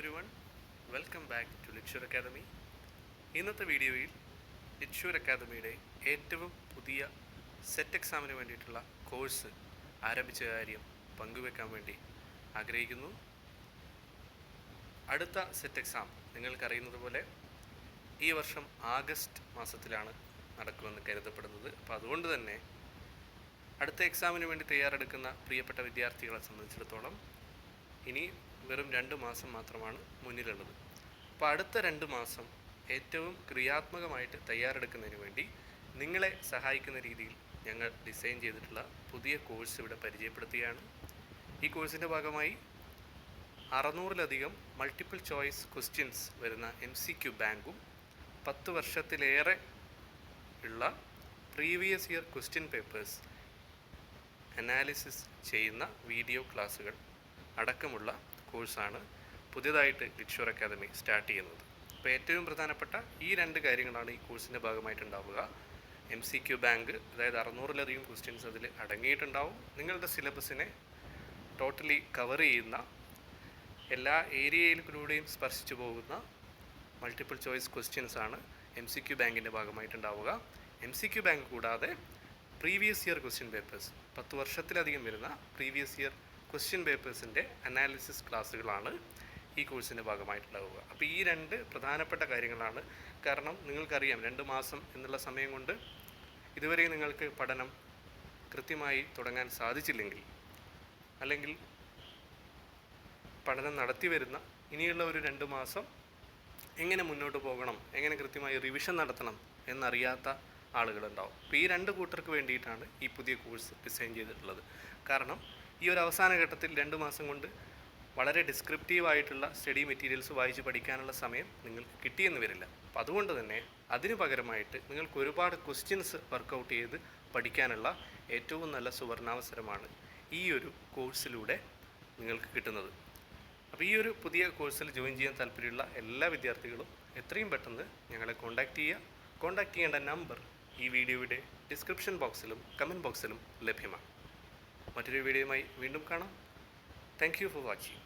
everyone, welcome back to Literature Academy. ഇന്നത്തെ വീഡിയോയിൽ ലിറ്റ്ഷ്യൂർ അക്കാദമിയുടെ ഏറ്റവും പുതിയ സെറ്റ് എക്സാമിന് വേണ്ടിയിട്ടുള്ള കോഴ്സ് ആരംഭിച്ച കാര്യം പങ്കുവെക്കാൻ വേണ്ടി ആഗ്രഹിക്കുന്നു. അടുത്ത സെറ്റ് എക്സാം നിങ്ങൾക്കറിയുന്നത് പോലെ ഈ വർഷം ആഗസ്റ്റ് മാസത്തിലാണ് നടക്കുമെന്ന് കരുതപ്പെടുന്നത്. അപ്പോൾ അതുകൊണ്ട് തന്നെ അടുത്ത എക്സാമിന് വേണ്ടി തയ്യാറെടുക്കുന്ന പ്രിയപ്പെട്ട വിദ്യാർത്ഥികളെ സംബന്ധിച്ചിടത്തോളം ഇനി വെറും 2 മാസം മാത്രമാണ് മുന്നിലുള്ളത്. അപ്പോൾ അടുത്ത 2 മാസം ഏറ്റവും ക്രിയാത്മകമായിട്ട് തയ്യാറെടുക്കുന്നതിന് വേണ്ടി നിങ്ങളെ സഹായിക്കുന്ന രീതിയിൽ ഞങ്ങൾ ഡിസൈൻ ചെയ്തിട്ടുള്ള പുതിയ കോഴ്സ് ഇവിടെ പരിചയപ്പെടുത്തുകയാണ്. ഈ കോഴ്സിൻ്റെ ഭാഗമായി 600-ലധികം മൾട്ടിപ്പിൾ ചോയ്സ് ക്വസ്റ്റ്യൻസ് വരുന്ന MCQ ബാങ്കും 10 വർഷത്തിലേറെ ഉള്ള previous year question papers analysis ചെയ്യുന്ന വീഡിയോ ക്ലാസ്സുകൾ അടക്കമുള്ള കോഴ്സാണ് പുതിയതായിട്ട് ലിറ്റ്ഷ്യൂർ അക്കാദമി സ്റ്റാർട്ട് ചെയ്യുന്നത്. അപ്പോൾ ഏറ്റവും പ്രധാനപ്പെട്ട ഈ 2 കാര്യങ്ങളാണ് ഈ കോഴ്സിൻ്റെ ഭാഗമായിട്ടുണ്ടാവുക. MCQ ബാങ്ക്, അതായത് 600-ലധികം ക്വസ്റ്റ്യൻസ് അതിൽ അടങ്ങിയിട്ടുണ്ടാവും. നിങ്ങളുടെ സിലബസിനെ ടോട്ടലി കവർ ചെയ്യുന്ന എല്ലാ ഏരിയയിലൂടെയും സ്പർശിച്ചു പോകുന്ന മൾട്ടിപ്പിൾ ചോയ്സ് ക്വസ്റ്റ്യൻസ് ആണ് MCQ ബാങ്കിൻ്റെ ഭാഗമായിട്ടുണ്ടാവുക. MCQ ബാങ്ക് കൂടാതെ പ്രീവിയസ് ഇയർ ക്വസ്റ്റ്യൻ പേപ്പേഴ്സ്, 10 വർഷത്തിലധികം വരുന്ന പ്രീവിയസ് ഇയർ ക്വസ്റ്റ്യൻ പേപ്പേഴ്സിൻ്റെ അനാലിസിസ് ക്ലാസ്സുകളാണ് ഈ കോഴ്സിൻ്റെ ഭാഗമായിട്ടുണ്ടാവുക. അപ്പോൾ ഈ 2 പ്രധാനപ്പെട്ട കാര്യങ്ങളാണ്. കാരണം നിങ്ങൾക്കറിയാം, 2 മാസം എന്നുള്ള സമയം കൊണ്ട് ഇതുവരെ നിങ്ങൾക്ക് പഠനം കൃത്യമായി തുടങ്ങാൻ സാധിച്ചില്ലെങ്കിൽ, അല്ലെങ്കിൽ പഠനം നടത്തി വരുന്ന ഇനിയുള്ള ഒരു 2 മാസം എങ്ങനെ മുന്നോട്ട് പോകണം, എങ്ങനെ കൃത്യമായി റിവിഷൻ നടത്തണം എന്നറിയാത്ത ആളുകളുണ്ടാവും. അപ്പോൾ ഈ 2 കൂട്ടർക്ക് വേണ്ടിയിട്ടാണ് ഈ പുതിയ കോഴ്സ് ഡിസൈൻ ചെയ്തിട്ടുള്ളത്. കാരണം ഈ ഒരു അവസാന ഘട്ടത്തിൽ 2 മാസം കൊണ്ട് വളരെ ഡിസ്ക്രിപ്റ്റീവായിട്ടുള്ള സ്റ്റഡി മെറ്റീരിയൽസ് വായിച്ച് പഠിക്കാനുള്ള സമയം നിങ്ങൾക്ക് കിട്ടിയെന്ന് വരില്ല. അപ്പോൾ അതുകൊണ്ട് തന്നെ അതിന് പകരമായിട്ട് നിങ്ങൾക്ക് ഒരുപാട് ക്വസ്റ്റ്യൻസ് വർക്കൗട്ട് ചെയ്ത് പഠിക്കാനുള്ള ഏറ്റവും നല്ല സുവർണാവസരമാണ് ഈ ഒരു കോഴ്സിലൂടെ നിങ്ങൾക്ക് കിട്ടുന്നത്. അപ്പോൾ ഈ ഒരു പുതിയ കോഴ്സിൽ ജോയിൻ ചെയ്യാൻ താല്പര്യമുള്ള എല്ലാ വിദ്യാർത്ഥികളും എത്രയും പെട്ടെന്ന് ഞങ്ങളെ കോൺടാക്റ്റ് ചെയ്യുക. കോൺടാക്റ്റ് ചെയ്യേണ്ട നമ്പർ ഈ വീഡിയോയുടെ ഡിസ്ക്രിപ്ഷൻ ബോക്സിലും കമൻറ്റ് ബോക്സിലും ലഭ്യമാണ്. മറ്റൊരു വീഡിയോയുമായി വീണ്ടും കാണാം. Thank you for watching.